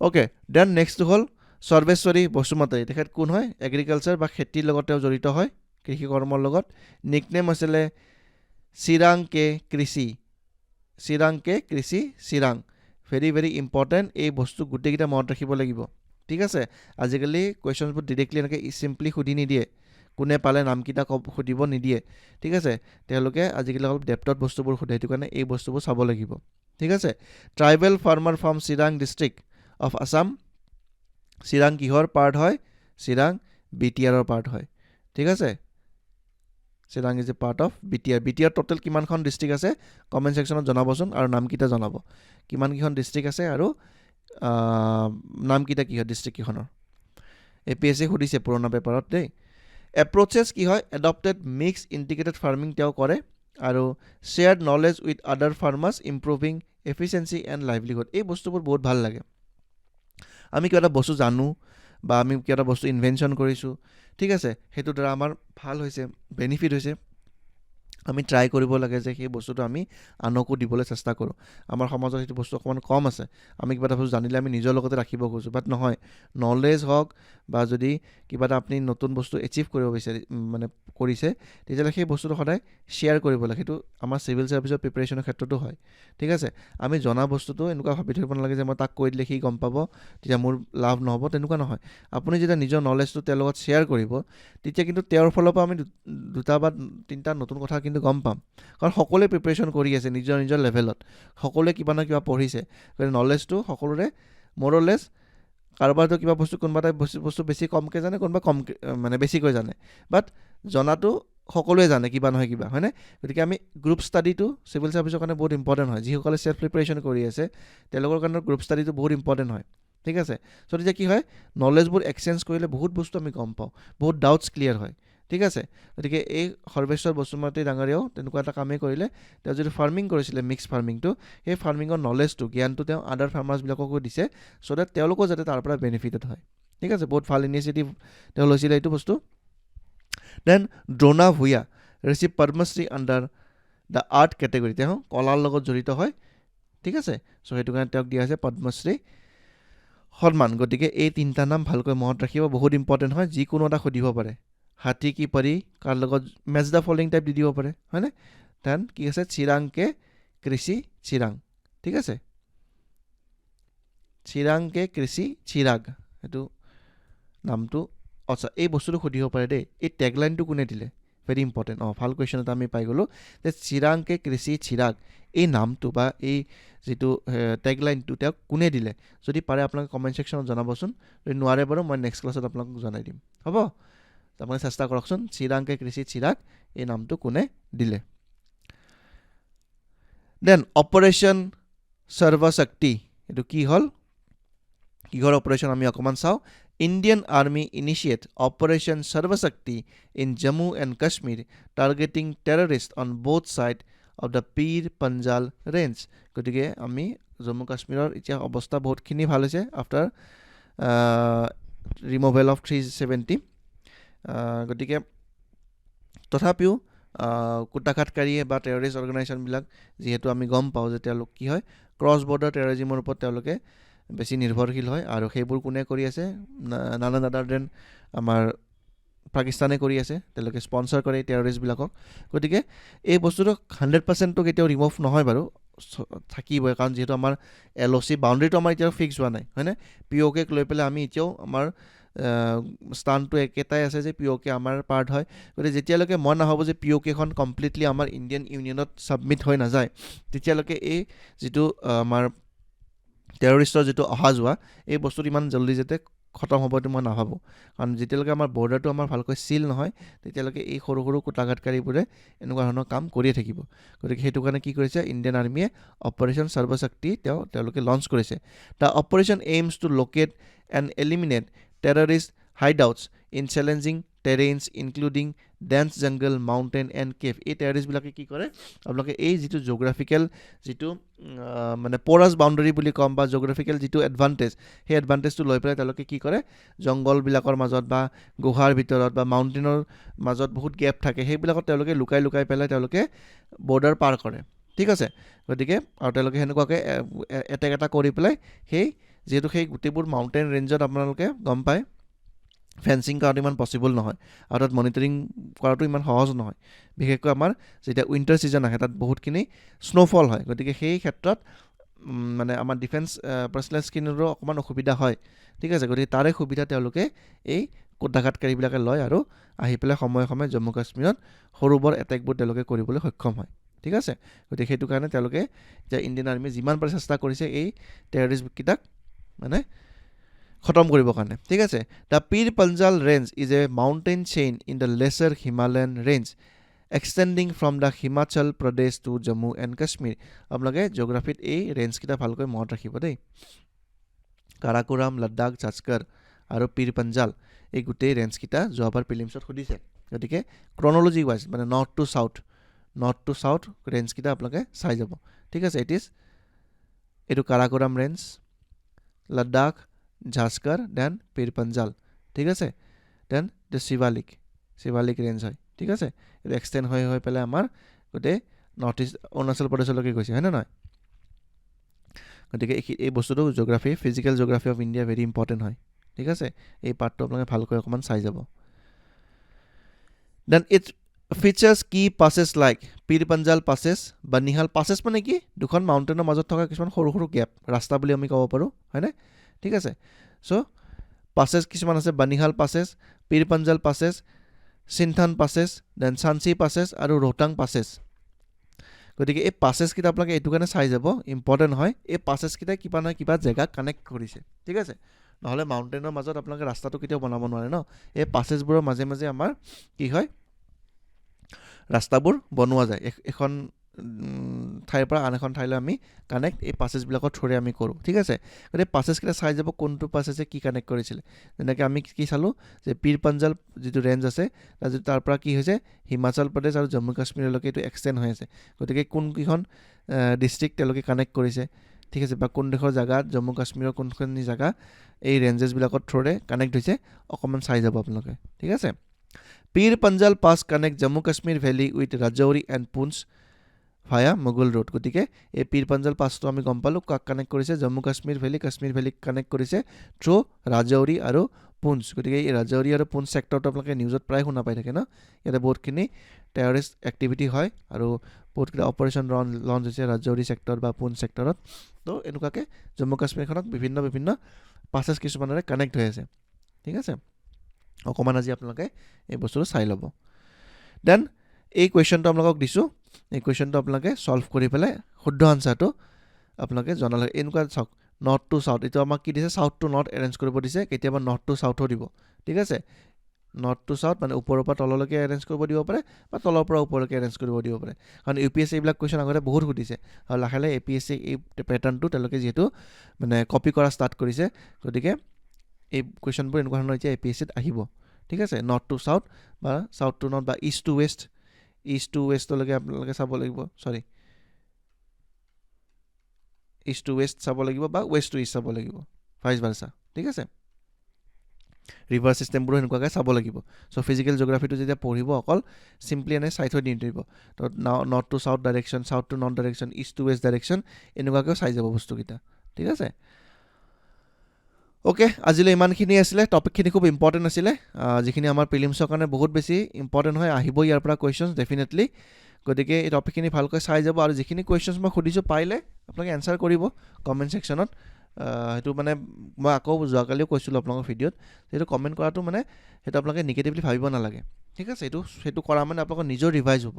অ'কে দেন নেক্সটটো হ'ল সৰ্বেশ্বৰী বসুমতাৰী তেখেত কোন হয় এগ্ৰিকালচাৰ বা খেতিৰ লগত তেওঁ জড়িত হয় কৃষি কৰ্মৰ লগত নিকনেম আছিলে চিৰাং কে কৃষি চিৰাং ভেৰি ভেৰি ইম্পৰ্টেণ্ট এই বস্তু গোটেইকেইটা মনত ৰাখিব লাগিব ঠিক আছে আজিকালি কুৱেশ্যনছবোৰ ডিৰেক্টলি এনেকৈ চিম্পলি সুধি নিদিয়ে কোনে পালে নামকেইটা সুধিব নিদিয়ে ঠিক আছে তেওঁলোকে আজিকালি অলপ ডেপ্থত বস্তুবোৰ সোধে সেইটো কাৰণে এই বস্তুবোৰ চাব লাগিব ঠিক আছে tribal farmer from Chirang district of Assam Chirang কিহৰ পাৰ্ট হয় চিৰাং বিটিআৰৰ পাৰ্ট হয় ঠিক আছে Chirang is a part of BTR total কিমানখন ডিষ্ট্ৰিক্ট আছে কমেণ্ট ছেকশ্যনত জনাবচোন আৰু নামকেইটা জনাব কিমানকেইখন ডিষ্ট্ৰিক্ট আছে আৰু নামকেইটা কি হয় ডিষ্ট্ৰিক্টকেইখনৰ APSC সুধিছে পুৰণা পেপাৰত দেই এপ্ৰ'চেছ কি হয় এডপ্টেড মিক্স ইণ্টিগ্ৰেটেড ফাৰ্মিং তেওঁ কৰে আৰু শ্বেয়াৰ্ড নলেজ উইথ আদাৰ ফাৰ্মাৰ্ছ ইম্প্ৰুভিং এফিচিয়েঞ্চি এণ্ড লাইভলিহুড এই বস্তুবোৰ বহুত ভাল লাগে আমি কিবা এটা বস্তু জানো বা আমি কিবা এটা বস্তু ইনভেনশ্যন কৰিছোঁ ঠিক আছে সেইটোৰ দ্বাৰা আমাৰ ভাল হৈছে বেনিফিট হৈছে আমি ট্ৰাই কৰিব লাগে যে সেই বস্তুটো আমি আনকো দিবলৈ চেষ্টা কৰোঁ আমাৰ সমাজত সেইটো বস্তু অকণমান কম আছে আমি কিবা এটা বস্তু জানিলে আমি নিজৰ লগতে ৰাখিব খোজোঁ বাট নহয় নলেজ হওক বা যদি কিবা এটা আপুনি নতুন বস্তু এচিভ কৰিব বিচাৰি মানে কৰিছে তেতিয়াহ'লে সেই বস্তুটো সদায় শ্বেয়াৰ কৰিব লাগে সেইটো আমাৰ চিভিল ছাৰ্ভিচৰ প্ৰিপেৰেশ্যনৰ ক্ষেত্ৰতো হয় ঠিক আছে আমি জনা বস্তুটো এনেকুৱা ভাবি থৰিব নালাগে যে মই তাক কৈ দিলে সি গম পাব তেতিয়া মোৰ লাভ নহ'ব তেনেকুৱা নহয় আপুনি যেতিয়া নিজৰ নলেজটো তেওঁৰ লগত শ্বেয়াৰ কৰিব তেতিয়া কিন্তু তেওঁৰ ফালৰ পৰা আমি দুটা বা তিনিটা নতুন কথা কিন্তু গম পাম কাৰণ সকলোৱে প্ৰিপেৰেশ্যন কৰি আছে নিজৰ নিজৰ লেভেলত সকলোৱে কিবা না কিবা পঢ়িছে গতিকে নলেজটো সকলোৰে মৰলেছ কাৰোবাৰতো কিবা বস্তু কোনোবা এটা বস্তু বেছি কমকৈ জানে কোনোবা কমকৈ মানে বেছিকৈ জানে বাট জনাটো সকলোৱে জানে কিবা নহয় কিবা হয়নে গতিকে আমি গ্ৰুপ ষ্টাডিটো চিভিল ছাৰ্ভিচৰ কাৰণে বহুত ইম্পৰ্টেণ্ট হয় যিসকলে চেল্ফ প্ৰিপেৰেশ্যন কৰি আছে তেওঁলোকৰ কাৰণে গ্ৰুপ ষ্টাডিটো বহুত ইম্পৰ্টেণ্ট হয় ঠিক আছে চ' তেতিয়া কি হয় নলেজবোৰ এক্সচেঞ্জ কৰিলে বহুত বস্তু আমি গম পাওঁ বহুত ডাউটছ ক্লিয়াৰ হয় ঠিক আছে গতিকে এই সৰ্বেশ্বৰ বসুমতাৰী ডাঙৰীয়াও তেনেকুৱা এটা কামেই কৰিলে তেওঁ যিটো ফাৰ্মিং কৰিছিলে মিক্স ফাৰ্মিংটো সেই ফাৰ্মিঙৰ নলেজটো জ্ঞানটো তেওঁ আদাৰ ফাৰ্মাৰ্ছবিলাককো দিছে চ' ডেট তেওঁলোকো যাতে তাৰ পৰা বেনিফিটেড হয় ঠিক আছে বহুত ভাল ইনিচিয়েটিভ তেওঁ লৈছিলে এইটো বস্তু then Drona Bhuyan receive Padmashri under the art category তেওঁ কলাৰ লগত জড়িত হয় ঠিক আছে চ' সেইটো কাৰণে তেওঁক দিয়া হৈছে পদ্মশ্ৰী সন্মান গতিকে এই তিনিটা নাম ভালকৈ মনত ৰাখিব বহুত ইম্পৰ্টেণ্ট হয় যিকোনো এটা সুধিব পাৰে হাতী কি পৰি কাৰ লগত মেচ দ্য ফলোইং টাইপ দি দিব পাৰে হয়নে দেন কি আছে চিৰাংকে কৃষি চিৰাং ঠিক আছে চিৰাংকে কৃষি চিৰাগ সেইটো নামটো আচ্ছা এই বস্তুটো সুধিব পাৰে দেই এই টেগলাইনটো কোনে দিলে ভেৰি ইম্পৰ্টেণ্ট ভাল কুৱেশ্যন এটা আমি পাই গ'লোঁ যে চিৰাংকে কৃষি চিৰাগ এই নামটো বা এই যিটো টেগলাইনটো তেওঁক কোনে দিলে যদি পাৰে আপোনালোকে কমেণ্ট ছেকশ্যনত জনাবচোন যদি নোৱাৰে বাৰু মই নেক্সট ক্লাছত আপোনালোকক জনাই দিম হ'ব আপুনি চেষ্টা কৰকচোন চিৰাংকে কৃষি চিৰাগ এই নামটো কোনে দিলে দেন অপাৰেশ্যন সৰ্বশক্তি এইটো কি হ'ল কিহৰ অপাৰেশ্যন আমি অকণমান চাওঁ Indian Army initiate Operation Sarvashakti in Jammu and Kashmir targeting terrorists on both sides of the Pir Panjal range গতিকে আমি জম্মু কাশ্মীৰৰ এতিয়া অৱস্থা বহুতখিনি ভাল হৈছে আফটাৰ ৰিমুভেল অফ 370 গতিকে তথাপিও কুটাঘাতকাৰীয়ে বা টেৰৰিষ্ট অৰ্গেনাইজেশ্যনবিলাক যিহেতু আমি গম পাওঁ যে তেওঁলোক কি হয় ক্ৰছ বৰ্ডাৰ টেৰৰিজিমৰ ওপৰত তেওঁলোকে বেছি নিৰ্ভৰশীল হয় আৰু সেইবোৰ কোনে কৰি আছে নানান আদাৰ দেন আমাৰ পাকিস্তানে কৰি আছে তেওঁলোকে স্পনচাৰ কৰে টেৰৰিষ্টবিলাকক গতিকে এই বস্তুটো 100%টো কেতিয়াও ৰিমুভ নহয় বাৰু থাকিবই কাৰণ যিহেতু আমাৰ LOC বাউণ্ডেৰীটো আমাৰ এতিয়াও ফিক্স হোৱা নাই হয়নে POKক লৈ পেলাই আমি এতিয়াও আমাৰ স্থানটো একেটাই আছে যে POK আমাৰ পাৰ্ট হয় গতিকে যেতিয়ালৈকে মই নাভাবোঁ যে POKখন কমপ্লিটলি আমাৰ ইণ্ডিয়ান ইউনিয়নত ছাবমিট হৈ নাযায় তেতিয়ালৈকে এই যিটো আমাৰ টেৰৰিষ্টৰ যিটো অহা যোৱা এই বস্তুটো ইমান জল্দি যাতে খতম হ'ব এইটো মই নাভাবোঁ কাৰণ যেতিয়ালৈকে আমাৰ বৰ্ডাৰটো আমাৰ ভালকৈ চিল নহয় তেতিয়ালৈকে এই সৰু সৰু কুটাঘাতকাৰীবোৰে এনেকুৱা ধৰণৰ কাম কৰিয়ে থাকিব গতিকে সেইটো কাৰণে কি কৰিছে ইণ্ডিয়ান আৰ্মিয়ে অপাৰেশ্যন সৰ্বশক্তি তেওঁলোকে লঞ্চ কৰিছে the operation aims to locate and eliminate terrorist hideouts in challenging terrains including dense jungle mountain and cave এই টেৰৰিষ্টবিলাকে কি কৰে আপোনালোকে এই যিটো জিঅ'গ্ৰাফিকেল যিটো মানে পৰাছ বাউণ্ডেৰী বুলি ক'ম বা জিঅ'গ্ৰাফিকেল যিটো এডভান্টেজ সেই এডভান্টেজটো লৈ পেলাই তেওঁলোকে কি কৰে জংঘলবিলাকৰ মাজত বা গুহাৰ ভিতৰত বা মাউণ্টেইনৰ মাজত বহুত গেপ থাকে সেইবিলাকত তেওঁলোকে লুকাই পেলাই তেওঁলোকে বৰ্ডাৰ পাৰ কৰে ঠিক আছে গতিকে আৰু তেওঁলোকে সেনেকুৱাকৈ এটেক এটা কৰি পেলাই যিহেতু সেই গোটেইবোৰ মাউণ্টেইন ৰেঞ্জত আপোনালোকে গম পায় ফেন্সিং কৰাটো ইমান পচিবল নহয় আৰু তাত মনিটৰিং কৰাটো ইমান সহজ নহয় বিশেষকৈ আমাৰ যেতিয়া উইণ্টাৰ ছিজন আহে তাত বহুতখিনি স্ন'ফল হয় গতিকে সেই ক্ষেত্ৰত মানে আমাৰ ডিফেন্স পাৰ্চনেল স্কিনৰো অকণমান অসুবিধা হয় ঠিক আছে গতিকে তাৰে সুবিধা তেওঁলোকে এই কোটাঘাতকাৰীবিলাকে লয় আৰু আহি পেলাই সময়ে সময়ে জম্মু কাশ্মীৰত সৰু বৰ এটেকবোৰ তেওঁলোকে কৰিবলৈ সক্ষম হয় ঠিক আছে গতিকে সেইটো কাৰণে তেওঁলোকে যে ইণ্ডিয়ান আৰ্মি যিমান পাৰে চেষ্টা কৰিছে এই টেৰৰিষ্টকেইটাক মানে খতম কৰিবৰ কাৰণে ঠিক আছে the Pir Panjal range is a mountain chain in the lesser Himalayan range extending from the Himachal Pradesh to Jammu and Kashmir আপোনালোকে জিঅ'গ্ৰাফিত এই ৰেঞ্জকেইটা ভালকৈ মনত ৰাখিব দেই কাৰাকোৰাম লাডাখ জাস্কৰ আৰু পীৰ পঞ্জাল এই গোটেই ৰেঞ্জকেইটা যোৱাবাৰ প্ৰিলিমছত সুধিছে গতিকে ক্ৰনলজি ৱাইজ মানে নৰ্থ টু চাউথ ৰেঞ্জকেইটা আপোনালোকে চাই যাব ঠিক আছে এইটো কাৰাকোৰাম ৰেঞ্জ লাডাখ জাস্কৰ দেন পীৰ পঞ্জাল ঠিক আছে দেন দ্য শিৱালিক ৰেঞ্জ হয় ঠিক আছে এইটো এক্সটেণ্ড হৈ পেলাই আমাৰ গোটেই নৰ্থ ইষ্ট অৰুণাচল প্ৰদেশলৈকে গৈছে হয় নে নহয় গতিকে এই বস্তুটো geography physical geography of India very important হয় ঠিক আছে এই পাৰ্টটো আপোনালোকে ভালকৈ অকণমান চাই যাব দেন ইট ফিচাৰ্ছ কি passes like Pir Panjal passes Banihal passes মানে কি দুখন মাউণ্টেইনৰ মাজত থকা কিছুমান সৰু সৰু গেপ ৰাস্তা বুলি আমি ক'ব পাৰোঁ হয়নে ঠিক আছে চ' পাছেছ কিছুমান আছে Banihal passes Pir Panjal passes Sinthan passes then চাঞ্চি পাছেছ আৰু ৰোহটাং পাছেছ গতিকে এই পাছেছকেইটা আপোনালোকে এইটো কাৰণে চাই যাব ইম্পৰ্টেণ্ট হয় এই পাছেছকেইটাই কিবা নহয় কিবা জেগা কানেক্ট কৰিছে ঠিক আছে নহ'লে মাউণ্টেইনৰ মাজত আপোনালোকে ৰাস্তাটো কেতিয়াও বনাব নোৱাৰে ন এই পাছেছবোৰৰ মাজে মাজে আমাৰ কি হয় ৰাস্তাবোৰ বনোৱা যায় এখন ঠাইৰ পৰা আন এখন ঠাইলৈ আমি কানেক্ট এই পাছেছবিলাকৰ থ্ৰুৰে আমি কৰোঁ ঠিক আছে গতিকে পাছেছকেইটা চাই যাব কোনটো পাছেছে কি কানেক্ট কৰিছিলে যেনেকৈ আমি কি চালোঁ যে পীৰ পঞ্জাল যিটো ৰেঞ্জ আছে তাৰ পৰা কি হৈছে হিমাচল প্ৰদেশ আৰু জম্মু কাশ্মীৰলৈকে এইটো এক্সটেণ্ড হৈ আছে গতিকে কোনকেইখন ডিষ্ট্ৰিক্ট তেওঁলোকে কানেক্ট কৰিছে ঠিক আছে বা কোনডোখৰ জেগাত জম্মু কাশ্মীৰৰ কোনখন জেগা এই ৰেঞ্জেছবিলাকৰ থ্ৰুৰে কানেক্ট হৈছে অকণমান চাই যাব আপোনালোকে ঠিক আছে Pir Panjal pass connect Jammu Kashmir valley with Rajouri and Poonch via Mughal road গতিকে এই পীৰ পঞ্জাল পাছটো আমি গম পালোঁ কাক কানেক্ট কৰিছে জম্মু কাশ্মীৰ ভেলীক কানেক্ট কৰিছে থ্ৰু ৰাজৌৰি আৰু পুঞ্চ গতিকে এই ৰাজৌৰি আৰু পুঞ্চ ছেক্টৰটো আপোনালোকে নিউজত প্ৰায় শুনা পাই থাকে ন ইয়াতে বহুতখিনি টেৰৰিষ্ট এক্টিভিটি হয় আৰু বহুতকেইটা অপাৰেশ্যন লঞ্চ হৈছে ৰাজৌৰি ছেক্টৰ বা পুঞ্চ ছেক্টৰত তো এনেকুৱাকৈ জম্মু কাশ্মীৰখনক বিভিন্ন পাছেছ কিছুমানেৰে কানেক্ট হৈ আছে ঠিক আছে অকণমান আজি আপোনালোকে এই বস্তুটো চাই ল'ব দেন এই কুৱেশ্যনটো আপোনালোকক দিছোঁ এই কুৱেশ্যনটো আপোনালোকে ছল্ভ কৰি পেলাই শুদ্ধ আনচাৰটো আপোনালোকে জনালে এনেকুৱা চাওক নৰ্থ টু চাউথ এইটো আমাক কি দিছে চাউথ টু নৰ্থ এৰেঞ্জ কৰিব দিছে কেতিয়াবা নৰ্থ টু চাউথো দিব ঠিক আছে নৰ্থ টু চাউথ মানে ওপৰৰ পৰা তললৈকে এৰেঞ্জ কৰিব দিব পাৰে বা তলৰ পৰা ওপৰলৈকে এৰেঞ্জ কৰিব দিব পাৰে কাৰণ ইউ পি এছ চি এইবিলাক কুৱেশ্যন আগতে বহুত সুধিছে আৰু লাহে লাহে এ পি এছ চি এই পেটাৰ্ণটো তেওঁলোকে যিহেতু মানে কপি কৰা ষ্টাৰ্ট কৰিছে গতিকে এই কুৱেশ্যনবোৰ এনেকুৱা ধৰণৰ এতিয়া এ পি এছ চিত আহিব ঠিক আছে নৰ্থ টু চাউথ বা চাউথ টু নৰ্থ বা ইষ্ট টু ৱেষ্টলৈকে আপোনালোকে চাব লাগিব ইষ্ট টু ৱেষ্ট চাব লাগিব বা ৱেষ্ট টু ইষ্ট চাব লাগিব ভাইচ ভাৰ্চা ঠিক আছে ৰিভাৰ ছিষ্টেমবোৰো সেনেকুৱাকৈ চাব লাগিব চ' ফিজিকেল জিঅ'গ্ৰাফিটো যেতিয়া পঢ়িব অকল চিম্পলি এনে চাই থৈ দি দিব তো north to south direction south to north direction east to west direction এনেকুৱাকৈও চাই যাব বস্তুকেইটা ঠিক আছে অ'কে আজিলৈ ইমানখিনি আছিলে টপিকখিনি খুব ইম্পৰ্টেণ্ট আছিলে যিখিনি আমাৰ প্ৰিলিমছৰ কাৰণে বহুত বেছি ইম্পৰ্টেণ্ট হয় আহিব ইয়াৰ পৰা কুৱেশ্যনছ ডেফিনেটলি গতিকে এই টপিকখিনি ভালকৈ চাই যাব আৰু যিখিনি কুৱেশ্যনছ মই সুধিছোঁ পাৰিলে আপোনালোকে এনচাৰ কৰিব কমেণ্ট ছেকশ্যনত সেইটো মানে মই আকৌ যোৱাকালিও কৈছিলোঁ আপোনালোকৰ ভিডিঅ'ত সেইটো কমেণ্ট কৰাটো মানে সেইটো আপোনালোকে নিগেটিভলি ভাবিব নালাগে ঠিক আছে সেইটো কৰা মানে আপোনালোকৰ নিজৰ ৰিভাইজ হ'ব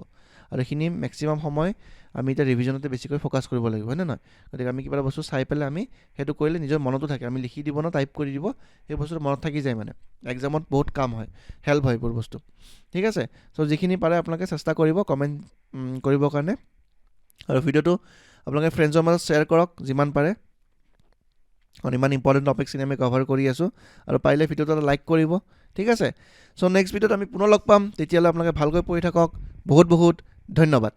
আৰু এইখিনি মেক্সিমাম সময় আমি এতিয়া ৰিভিজনতে বেছিকৈ ফ'কাছ কৰিব লাগিব হয়নে নহয় গতিকে আমি কিবা এটা বস্তু চাই পেলাই আমি সেইটো কৰিলে নিজৰ মনতো থাকে আমি লিখি দিব ন টাইপ কৰি দিব সেই বস্তুটো মনত থাকি যায় মানে এক্সামত বহুত কাম হয় হেল্প হয় এইবোৰ বস্তু ঠিক আছে চ' যিখিনি পাৰে আপোনালোকে চেষ্টা কৰিব কমেণ্ট কৰিবৰ কাৰণে আৰু ভিডিঅ'টো আপোনালোকে ফ্ৰেণ্ডছৰ মাজত শ্বেয়াৰ কৰক যিমান পাৰে কাৰণ ইমান ইম্পৰ্টেণ্ট টপিকখিনি আমি কভাৰ কৰি আছোঁ আৰু পাৰিলে ভিডিঅ'টো এটা লাইক কৰিব ঠিক আছে চ' নেক্সট ভিডিঅ'ত আমি পুনৰ লগ পাম তেতিয়াহ'লে আপোনালোকে ভালকৈ পঢ়ি থাকক বহুত ধন্যবাদ